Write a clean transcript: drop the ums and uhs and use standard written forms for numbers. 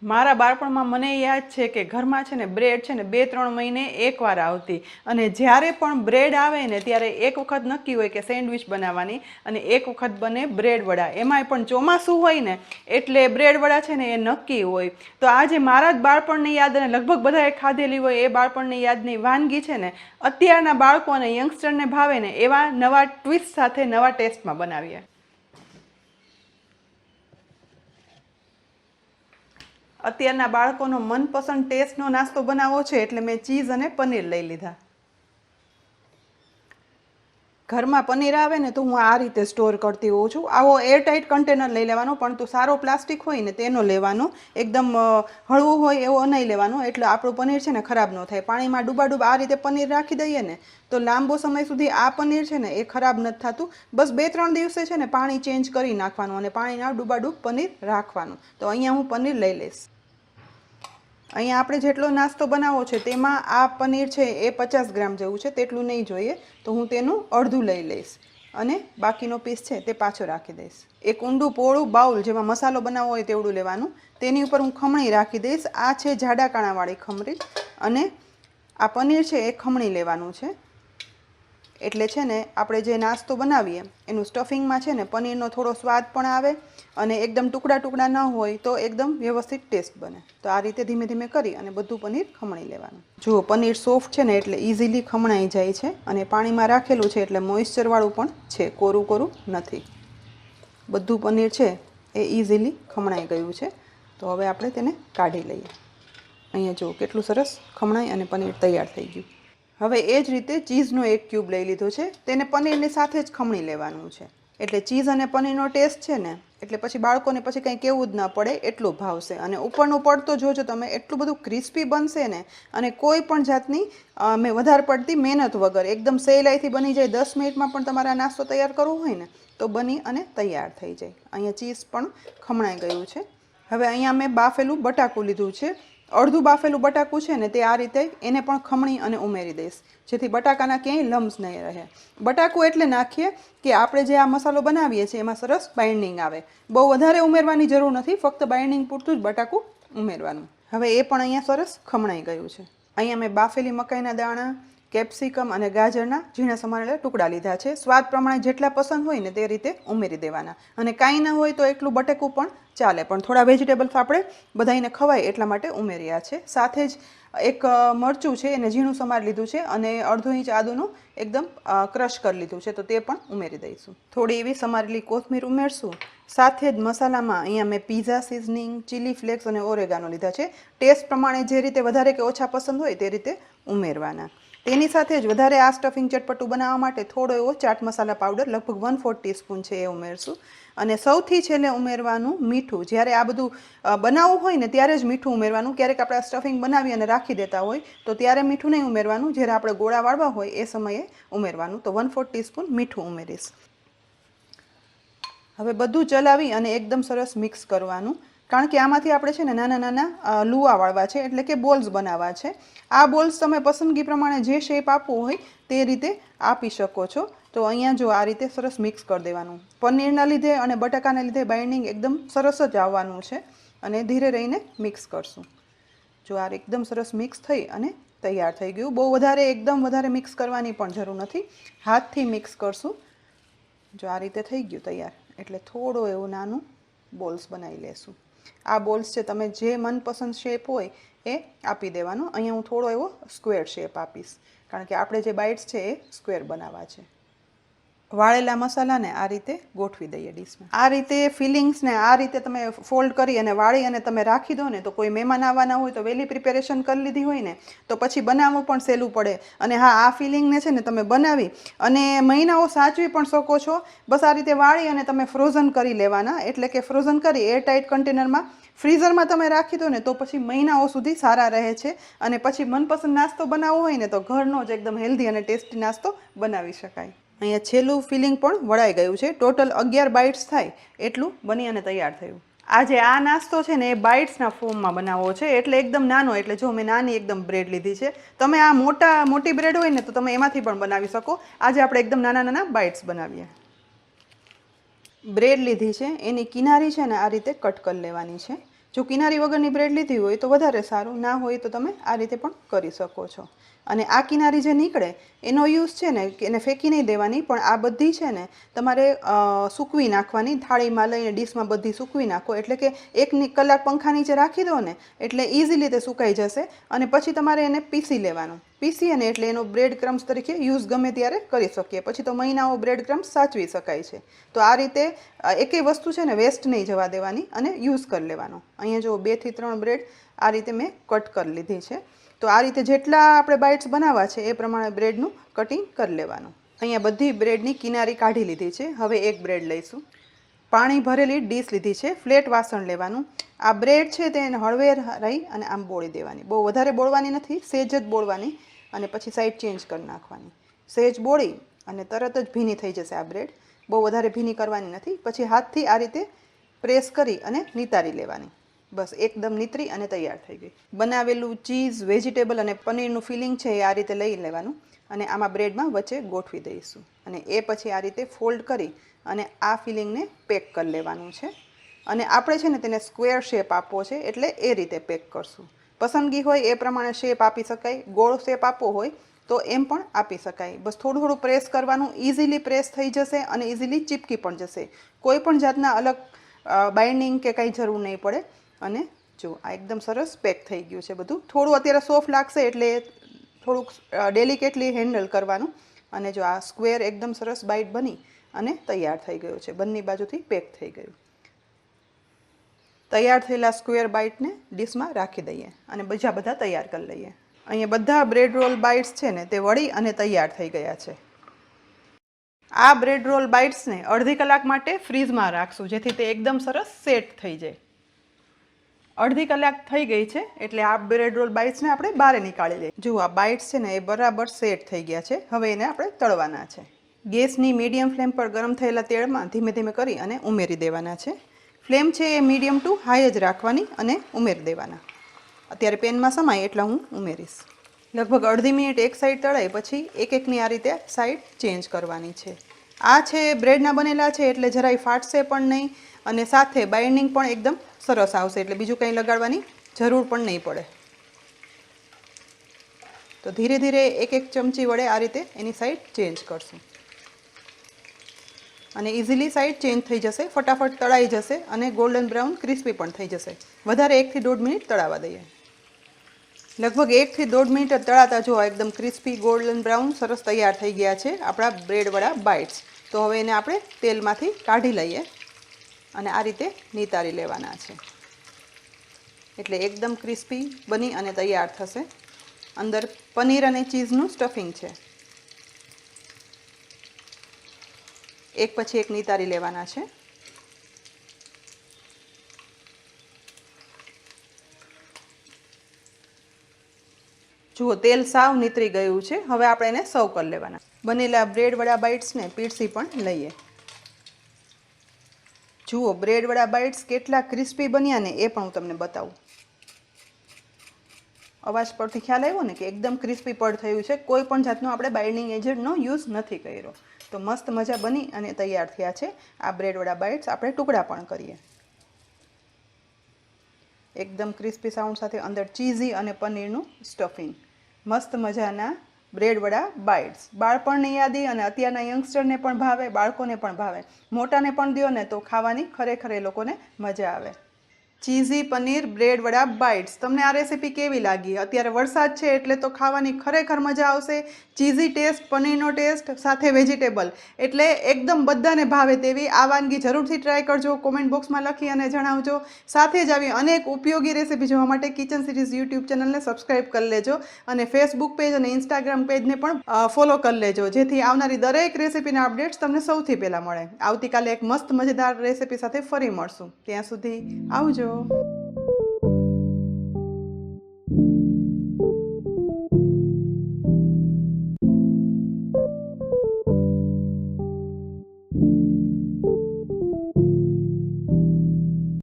મારા બાળપણમાં મને યાદ છે કે ઘરમાં છે ને બ્રેડ છે ને 2-3 મહિને એકવાર આવતી, અને જ્યારે પણ બ્રેડ આવે ને ત્યારે એક વખત નક્કી હોય કે સેન્ડવિચ બનાવવાની, અને એક વખત બને બ્રેડ વડા. એમાંય પણ ચોમાસું હોય ને એટલે બ્રેડ વડા છે ને એ નક્કી હોય. તો આજે મારા જ બાળપણની યાદ, અને લગભગ બધાએ ખાધેલી હોય એ બાળપણની યાદની વાનગી છે ને અત્યારના બાળકો અને યંગસ્ટરને ભાવે ને એવા નવા ટ્વિસ્ટ સાથે નવા ટેસ્ટમાં બનાવીએ. અત્યારના બાળકોનો મનપસંદ ટેસ્ટનો નાસ્તો બનાવવો છે એટલે મેં ચીઝ અને પનીર લઈ લીધા. ઘરમાં પનીર આવે ને તો હું આ રીતે સ્ટોર કરતી હોઉં છું. આવો એરટાઇટ કન્ટેનર લઈ લેવાનો, પણ તો સારો પ્લાસ્ટિક હોય ને તેનો લેવાનો. એકદમ હળવું હોય એવો નહીં લેવાનો, એટલે આપણું પનીર છે ને ખરાબ ન થાય. પાણીમાં ડૂબાડૂબ આ રીતે પનીર રાખી દઈએ ને તો લાંબો સમય સુધી આ પનીર છે ને એ ખરાબ નથી થતું. બસ 2-3 દિવસે છે ને પાણી ચેન્જ કરી નાખવાનું અને પાણીના ડૂબાડૂબ પનીર રાખવાનું. તો અહીંયા હું પનીર લઈ લઈશ. અહીંયા આપણે જેટલો નાસ્તો બનાવવો છે તેમાં આ પનીર છે એ 50 ગ્રામ જેવું છે, તેટલું નહીં જોઈએ. તો હું તેનું અડધું લઈ લઈશ અને બાકીનો પીસ છે તે પાછો રાખી દઈશ. એક ઊંડું પોળું બાઉલ જેમાં મસાલો બનાવવો હોય તેવડું લેવાનું. તેની ઉપર હું ખમણી રાખી દઈશ. આ છે જાડા કાણાવાળી ખમણી, અને આ પનીર છે એ ખમણી લેવાનું છે. એટલે છે ને આપણે જે નાસ્તો બનાવીએ એનું સ્ટફિંગમાં છે ને પનીરનો થોડો સ્વાદ પણ આવે, અને એકદમ ટુકડા ટુકડા ન હોય તો એકદમ વ્યવસ્થિત ટેસ્ટ બને. તો આ રીતે ધીમે ધીમે કરી અને બધું પનીર ખમણી લેવાનું. જુઓ, પનીર સોફ્ટ છે ને એટલે ઇઝીલી ખમણાઈ જાય છે, અને પાણીમાં રાખેલું છે એટલે મોઇશ્ચરવાળું પણ છે, કોરું કોરું નથી. બધું પનીર છે એ ઇઝીલી ખમણાઈ ગયું છે. તો હવે આપણે તેને કાઢી લઈએ. અહીંયા જુઓ કેટલું સરસ ખમણાઈ અને પનીર તૈયાર થઈ ગયું. હવે એ જ રીતે ચીઝનો એક ક્યુબ લઈ લીધો છે, તેને પનીરની સાથે જ ખમણી લેવાનું છે. એટલે ચીઝ અને પનીરનો ટેસ્ટ છે ને એટલે પછી બાળકોને પછી કંઈ કહેવું જ ન પડે એટલું ભાવશે. અને ઉપરનું પડતો જોજો તમે, એટલું બધું ક્રિસ્પી બનશે ને, અને કોઈ પણ જાતની વધારે પડતી મહેનત વગર એકદમ સહેલાઈથી બની જાય. 10 મિનિટમાં પણ તમારે આ નાસ્તો તૈયાર કરવો હોય ને તો બની અને તૈયાર થઈ જાય. અહીંયા ચીઝ પણ ખમણાઈ ગયું છે. હવે અહીંયા મેં બાફેલું બટાકું લીધું છે. અડધું બાફેલું બટાકું છે ને તે આ રીતે એને પણ ખમણી અને ઉમેરી દઈશ, જેથી બટાકાના ક્યાંય લમ્સ નહીં રહે. બટાકું એટલે નાખીએ કે આપણે જે આ મસાલો બનાવીએ છીએ એમાં સરસ બાઇન્ડિંગ આવે. બહુ વધારે ઉમેરવાની જરૂર નથી, ફક્ત બાઇન્ડિંગ પૂરતું જ બટાકું ઉમેરવાનું. હવે એ પણ અહીંયા સરસ ખમણાઈ ગયું છે. અહીંયા મેં બાફેલી મકાઈના દાણા, કેપ્સિકમ અને ગાજરના ઝીણા સમારેલા ટુકડા લીધા છે. સ્વાદ પ્રમાણે જેટલા પસંદ હોય ને તે રીતે ઉમેરી દેવાના. અને કાંઈ ના હોય તો એકલું બટેકું પણ ચાલે, પણ થોડા વેજીટેબલ્સ આપણે બધાઈને ખવાય એટલા માટે ઉમેર્યા છે. સાથે જ એક મરચું છે એને ઝીણું સમારી લીધું છે, અને અડધો ઇંચ આદુનું એકદમ ક્રશ કરી લીધું છે, તો તે પણ ઉમેરી દઈશું. થોડી એવી સમારેલી કોથમીર ઉમેરશું. સાથે જ મસાલામાં અહીંયા મેં પીઝા સિઝનિંગ, ચીલી ફ્લેક્સ અને ઓરેગાનો લીધા છે. ટેસ્ટ પ્રમાણે જે રીતે વધારે કે ઓછા પસંદ હોય તે રીતે ઉમેરવાના. તેની સાથે જ વધારે આ સ્ટફિંગ ચટપટું બનાવવા માટે થોડો એવો ચાટ મસાલા પાવડર લગભગ 1/4 ટીસ્પૂન છે એ ઉમેરશું. અને સૌથી છેલ્લે ઉમેરવાનું મીઠું. જ્યારે આ બધું બનાવવું હોય ને ત્યારે જ મીઠું ઉમેરવાનું. ક્યારેક આપણે સ્ટફિંગ બનાવી અને રાખી દેતા હોય તો ત્યારે મીઠું નહીં ઉમેરવાનું, જ્યારે આપણે ગોળા વાળવા હોય એ સમયે ઉમેરવાનું. તો 1/4 ટીસ્પૂન મીઠું ઉમેરીશ. હવે બધું ચલાવી અને એકદમ સરસ મિક્સ કરવાનું, કારણ કે આમાંથી આપણે છે ને નાના નાના લુવા વાળવા છે, એટલે કે બોલ્સ બનાવવા છે. આ બોલ્સ તમે પસંદગી પ્રમાણે જે શેપ આપવો હોય તે રીતે આપી શકો છો. તો અહીંયા જો આ રીતે સરસ મિક્સ કરી દેવાનું. પનીરના લીધે અને બટાકાના લીધે બાઇન્ડિંગ એકદમ સરસ જ આવવાનું છે, અને ધીરે રહીને મિક્સ કરશું. જો આ એકદમ સરસ મિક્સ થઈ અને તૈયાર થઈ ગયું. બહુ વધારે એકદમ વધારે મિક્સ કરવાની પણ જરૂર નથી, હાથથી મિક્સ કરશું. જો આ રીતે થઈ ગયું તૈયાર, એટલે થોડો એવું નાનું બોલ્સ બનાવી લેશું. આ બોલ્સ છે તમે જે મનપસંદ શેપ હોય એ આપી દેવાનો. અહીંયા હું થોડો એવો સ્ક્વેર શેપ આપીશ, કારણ કે આપણે જે બાઇટ્સ છે એ સ્ક્વેર બનાવવા છે. વાળેલા મસાલાને આ રીતે ગોઠવી દઈએ ડીશમાં. આ રીતે ફિલિંગ્સને આ રીતે તમે ફોલ્ડ કરી અને વાળી અને તમે રાખી દો ને તો કોઈ મહેમાન આવવાના હોય તો વહેલી પ્રિપેરેશન કરી લીધી હોય ને તો પછી બનાવવું પણ સહેલું પડે. અને હા, આ ફિલિંગને છે ને તમે બનાવી અને મહિનાઓ સાચવી પણ શકો છો. બસ આ રીતે વાળી અને તમે ફ્રોઝન કરી લેવાના, એટલે કે ફ્રોઝન કરી એરટાઇટ કન્ટેનરમાં ફ્રીઝરમાં તમે રાખી દો ને તો પછી મહિનાઓ સુધી સારા રહે છે. અને પછી મનપસંદ નાસ્તો બનાવવો હોય ને તો ઘરનો જ એકદમ હેલ્ધી અને ટેસ્ટી નાસ્તો બનાવી શકાય. અહીંયા છેલ્લું ફિલિંગ પણ વળાઈ ગયું છે. ટોટલ 11 બાઇટ્સ થાય એટલું બની અને તૈયાર થયું. આજે આ નાસ્તો છે ને એ બાઇટ્સના ફોર્મમાં બનાવવો છે, એટલે એકદમ નાનો. એટલે જો મેં નાની એકદમ બ્રેડ લીધી છે. તમે આ મોટી બ્રેડ હોય ને તો તમે એમાંથી પણ બનાવી શકો. આજે આપણે એકદમ નાના નાના બાઇટ્સ બનાવીએ. બ્રેડ લીધી છે, એની કિનારી છે ને આ રીતે કટ કરી લેવાની છે. જો કિનારી વગરની બ્રેડ લીધી હોય તો વધારે સારું, ના હોય તો તમે આ રીતે પણ કરી શકો છો. અને આ કિનારી જે નીકળે એનો યુઝ છે ને કે એને ફેંકી નહીં દેવાની, પણ આ બધી છે ને તમારે સૂકવી નાખવાની. થાળીમાં લઈને ડીશમાં બધી સૂકવી નાખો, એટલે કે 1 કલાક પંખા નીચે રાખી દો ને એટલે ઇઝીલી તે સુકાઈ જશે. અને પછી તમારે એને પીસી લેવાનું. પીસી અને એટલે એનો બ્રેડ ક્રમ્સ તરીકે યુઝ ગમે ત્યારે કરી શકીએ. પછી તો મહિનાઓ બ્રેડ ક્રમ્સ સાચવી શકાય છે. તો આ રીતે એકેય વસ્તુ છે ને વેસ્ટ નહીં જવા દેવાની અને યુઝ કરી લેવાનો. અહીંયા જો 2 થી 3 બ્રેડ આ રીતે મેં કટ કરી લીધી છે. તો આ રીતે જેટલા આપણે બાઇટ્સ બનાવવા છે એ પ્રમાણે બ્રેડનું કટિંગ કરી લેવાનું. અહીંયા બધી બ્રેડની કિનારી કાઢી લીધી છે. હવે એક બ્રેડ લઈશું. પાણી ભરેલી ડીશ લીધી છે. ફ્લેટ વાસણ લેવાનું. આ બ્રેડ છે તેને હળવે રહી અને આમ બોળી દેવાની. બહુ વધારે બોળવાની નથી, સહેજ જ બોળવાની અને પછી સાઈડ ચેન્જ કરી નાખવાની. સહેજ બોળી અને તરત જ ભીની થઈ જશે આ બ્રેડ. બહુ વધારે ભીની કરવાની નથી. પછી હાથથી આ રીતે પ્રેસ કરી અને નિતારી લેવાની. બસ એકદમ નીતરી અને તૈયાર થઈ ગઈ. બનાવેલું ચીઝ, વેજીટેબલ અને પનીરનું ફિલિંગ છે એ આ રીતે લઈ લેવાનું અને આમાં બ્રેડમાં વચ્ચે ગોઠવી દઈશું. અને એ પછી આ રીતે ફોલ્ડ કરી અને આ ફિલિંગને પેક કરી લેવાનું છે. અને આપણે છે ને તેને સ્ક્વેર શેપ આપવો છે એટલે એ રીતે પેક કરશું. પસંદગી હોય એ પ્રમાણે શેપ આપી શકાય. ગોળ શેપ આપવો હોય તો એમ પણ આપી શકાય. બસ થોડું થોડું પ્રેસ કરવાનું. ઇઝીલી પ્રેસ થઈ જશે અને ઇઝીલી ચીપકી પણ જશે. કોઈ પણ જાતના અલગ બાઇન્ડિંગ કે કંઈ જરૂર નહીં પડે. અને જો આ એકદમ સરસ પેક થઈ ગયું છે બધું. થોડું અત્યારે સોફ્ટ લાગશે એટલે થોડુંક ડેલિકેટલી હેન્ડલ કરવાનું. અને જો આ સ્ક્વેર એકદમ સરસ બાઇટ બની અને તૈયાર થઈ ગયું છે. બંને બાજુથી પેક થઈ ગયું. તૈયાર થયેલા સ્ક્વેર બાઇટને ડીશમાં રાખી દઈએ અને બીજા બધા તૈયાર કરી લઈએ. અહીંયા બધા બ્રેડ રોલ બાઇટ્સ છે ને તે વળી અને તૈયાર થઈ ગયા છે. આ બ્રેડ રોલ બાઇટ્સને અડધી કલાક માટે ફ્રીઝમાં રાખશું જેથી તે એકદમ સરસ સેટ થઈ જાય. અડધી કલાક થઈ ગઈ છે એટલે આ બ્રેડ રોલ બાઇટ્સને આપણે બહાર નીકાળી લઈએ. જુઓ આ બાઇટ્સ છે ને એ બરાબર સેટ થઈ ગયા છે. હવે એને આપણે તળવાના છે. ગેસની મીડિયમ ફ્લેમ પર ગરમ થયેલા તેલમાં ધીમે ધીમે કરી અને ઉમેરી દેવાના છે. ફ્લેમ છે એ મીડિયમ ટુ હાઈ જ રાખવાની અને ઉમેરી દેવાના. અત્યારે પેનમાં સમાય એટલે હું ઉમેરીશ. લગભગ અડધી મિનિટ એક સાઈડ તળાય પછી એકની આ રીતે સાઈડ ચેન્જ કરવાની છે. આ છે બ્રેડના બનેલા છે એટલે જરાય ફાટશે પણ નહીં અને સાથે બાઇન્ડિંગ પણ એકદમ સરસ આવશે એટલે બીજું કંઈ લગાડવાની જરૂર પણ નહીં પડે. તો ધીરે ધીરે એક ચમચી વડે આ રીતે એની સાઈડ ચેન્જ કરશું અને ઇઝીલી સાઈડ ચેન્જ થઈ જશે. ફટાફટ તળાઈ જશે અને ગોલ્ડન બ્રાઉન ક્રિસ્પી પણ થઈ જશે. વધારે 1 થી 1.5 મિનિટ તળાવવા દઈએ. લગભગ 1 થી 1.5 મિનિટ તળાતા જો એકદમ ક્રિસ્પી ગોલ્ડન બ્રાઉન સરસ તૈયાર થઈ ગયા છે આપણા બ્રેડવાળા બાઇટ્સ. તો હવે એને આપણે તેલમાંથી કાઢી લઈએ અને આ રીતે નિતારી લેવાના છે એટલે એકદમ ક્રિસ્પી બની અને તૈયાર થશે. અંદર પનીર અને ચીઝનું સ્ટફિંગ છે. એક પછી એક નિતારી લેવાના છે. જુઓ તેલ સાવ નીતરી ગયું છે. હવે આપણે એને સર્વ કરી લેવાના. બનેલા બ્રેડવાળા બાઇટ્સને પીરસી પણ લઈએ. જુઓ બ્રેડવાળા બાઇટ્સ કેટલા ક્રિસ્પી બન્યા ને એ પણ હું તમને બતાવું. અવાજ પરથી ખ્યાલ આવ્યો ને કે એકદમ ક્રિસ્પી પડ થયું છે. કોઈ પણ જાતનો આપણે બાઇન્ડિંગ એજન્ટનો યુઝ નથી કર્યો. તો મસ્ત મજા બની અને તૈયાર થયા છે આ બ્રેડવાળા બાઇટ્સ. આપણે ટુકડા પણ કરીએ. એકદમ ક્રિસ્પી સાઉન્ડ સાથે અંદર ચીઝી અને પનીરનું સ્ટફિંગ. મસ્ત મજાના બ્રેડવાળા બાઇટ્સ. બાળપણની યાદી અને અત્યારના યંગસ્ટરને પણ ભાવે, બાળકોને પણ ભાવે, મોટાને પણ દો ને તો ખાવાની ખરેખર એ લોકોને મજા આવે. ચીઝી પનીર બ્રેડવાળા બાઇટ્સ. તમને આ રેસીપી કેવી લાગી? અત્યારે વરસાદ છે એટલે તો ખાવાની ખરેખર મજા આવશે. ચીઝી ટેસ્ટ, પનીરનો ટેસ્ટ સાથે વેજીટેબલ એટલે એકદમ બધાને ભાવે તેવી આ વાનગી જરૂરથી ટ્રાય કરજો. કોમેન્ટ બોક્સમાં લખી અને જણાવજો. સાથે જ આવી અનેક ઉપયોગી રેસીપી જોવા માટે કિચન સિરીઝ યુટ્યુબ ચેનલને સબસ્ક્રાઈબ કરી લેજો અને ફેસબુક પેજ અને ઇન્સ્ટાગ્રામ પેજને પણ ફોલો કરી લેજો જેથી આવનારી દરેક રેસીપીના અપડેટ્સ તમને સૌથી પહેલાં મળે. આવતીકાલે એક મસ્ત મજેદાર રેસીપી સાથે ફરી મળશું. ત્યાં સુધી આવજો.